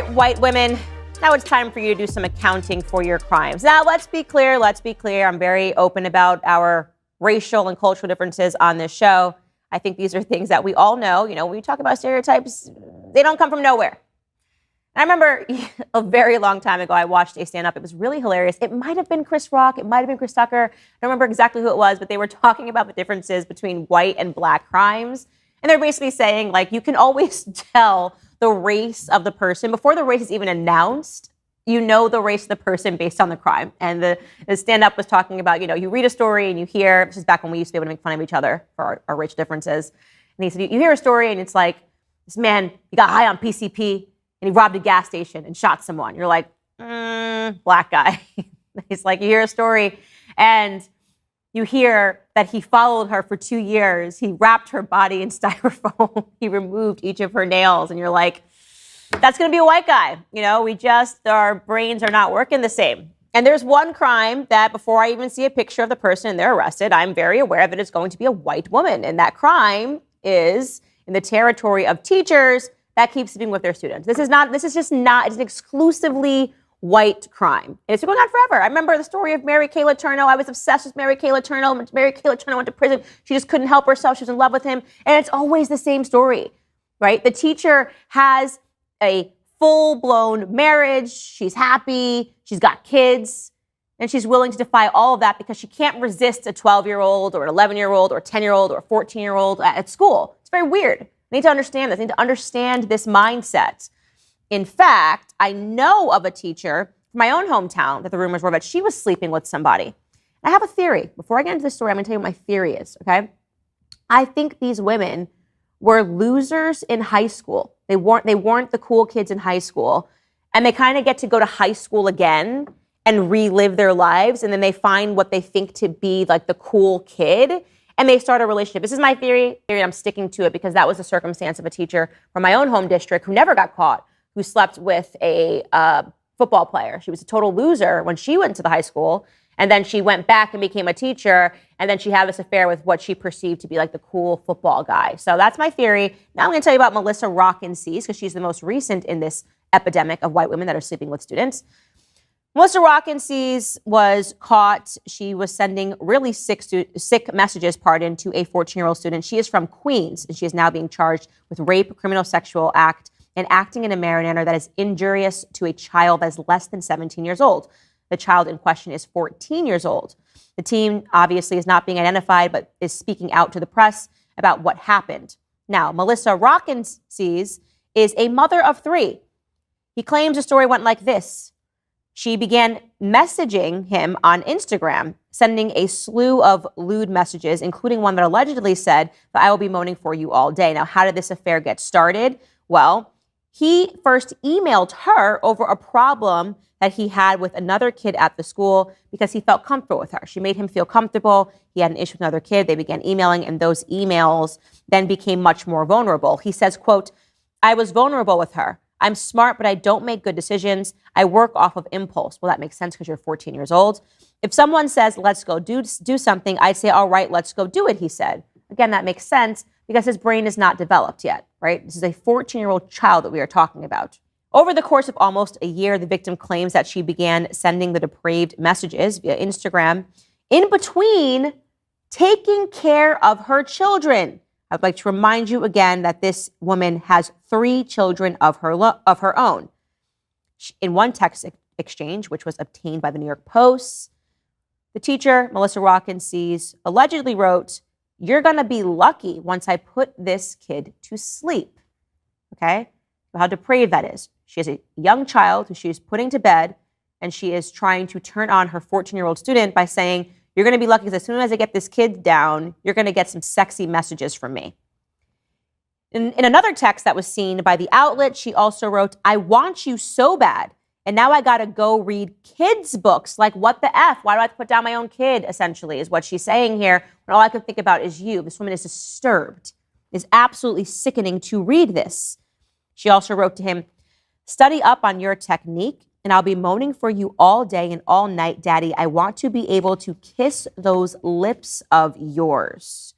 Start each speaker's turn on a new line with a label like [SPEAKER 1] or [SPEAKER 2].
[SPEAKER 1] right, white women, now it's time for you to do some accounting for your crimes. Now, let's be clear. I'm very open about our racial and cultural differences on this show. I think these are things that we all know. You know, when we talk about stereotypes, they don't come from nowhere. And I remember a very long time ago, I watched a stand-up. It was really hilarious. It might have been Chris Rock. It might have been Chris Tucker. I don't remember exactly who it was, but they were talking about the differences between white and black crimes. And they're basically saying, like, you can always tell the race of the person before the race is even announced. You know the race of the person based on the crime. And the stand-up was talking about, you know, you read a story and you hear, this is back when we used to be able to make fun of each other for our racial differences. And he said, you hear a story and it's like, this man, he got high on PCP and he robbed a gas station and shot someone. You're like, black guy. It's like, you hear a story and you hear that he followed her for 2 years. He wrapped her body in styrofoam. He removed each of her nails. And you're like, that's going to be a white guy. You know, our brains are not working the same. And there's one crime that before I even see a picture of the person and they're arrested, I'm very aware that it's going to be a white woman. And that crime is in the territory of teachers that keep sleeping with their students. It's an exclusively white crime. And it's been going on forever. I remember the story of Mary Kay Letourneau. I was obsessed with Mary Kay Letourneau. When Mary Kay Letourneau went to prison, she just couldn't help herself. She was in love with him. And it's always the same story, right? The teacher has a full-blown marriage. She's happy. She's got kids. And she's willing to defy all of that because she can't resist a 12-year-old or an 11-year-old or a 10-year-old or a 14-year-old at school. It's very weird. I need to understand this. I need to understand this mindset. In fact, I know of a teacher from my own hometown that the rumors were that she was sleeping with somebody. I have a theory. Before I get into the story, I'm going to tell you what my theory is, okay? I think these women were losers in high school. They weren't the cool kids in high school, and they kind of get to go to high school again and relive their lives, and then they find what they think to be like the cool kid, and they start a relationship. This is my theory. I'm sticking to it because that was the circumstance of a teacher from my own home district who never got caught, who slept with a football player. She was a total loser when she went to the high school, and then she went back and became a teacher, and then she had this affair with what she perceived to be like the cool football guy. So that's my theory. Now I'm going to tell you about Melissa Rockensees because she's the most recent in this epidemic of white women that are sleeping with students. Melissa Rockensees was caught. She was sending really sick messages, to a 14-year-old student. She is from Queens, and she is now being charged with rape, criminal sexual act, and acting in a manner that is injurious to a child that is less than 17 years old. The child in question is 14 years old. The teen obviously is not being identified, but is speaking out to the press about what happened. Now, Melissa Rockensees is a mother of 3. He claims the story went like this. She began messaging him on Instagram, sending a slew of lewd messages, including one that allegedly said that I will be moaning for you all day. Now, how did this affair get started? Well, he first emailed her over a problem that he had with another kid at the school because he felt comfortable with her. She made him feel comfortable. He had an issue with another kid. They began emailing, and those emails then became much more vulnerable. He says, quote, I was vulnerable with her. I'm smart, but I don't make good decisions. I work off of impulse. Well, that makes sense because you're 14 years old. If someone says, let's go do something, I'd say, all right, let's go do it, he said. Again, that makes sense because his brain is not developed yet, right? This is a 14-year-old child that we are talking about. Over the course of almost a year, the victim claims that she began sending the depraved messages via Instagram in between taking care of her children. I'd like to remind you again that this woman has 3 children of her own. In one text exchange, which was obtained by the New York Post, the teacher, Melissa Rockensees, allegedly wrote, you're going to be lucky once I put this kid to sleep. Okay? How depraved that is. She has a young child who she is putting to bed, and she is trying to turn on her 14-year-old student by saying, you're going to be lucky because as soon as I get this kid down, you're going to get some sexy messages from me. In another text that was seen by the outlet, she also wrote, I want you so bad, and now I got to go read kids' books. Like, what the F? Why do I have to put down my own kid, essentially, is what she's saying here, when all I can think about is you. This woman is disturbed. It's absolutely sickening to read this. She also wrote to him, study up on your technique, and I'll be moaning for you all day and all night, Daddy. I want to be able to kiss those lips of yours.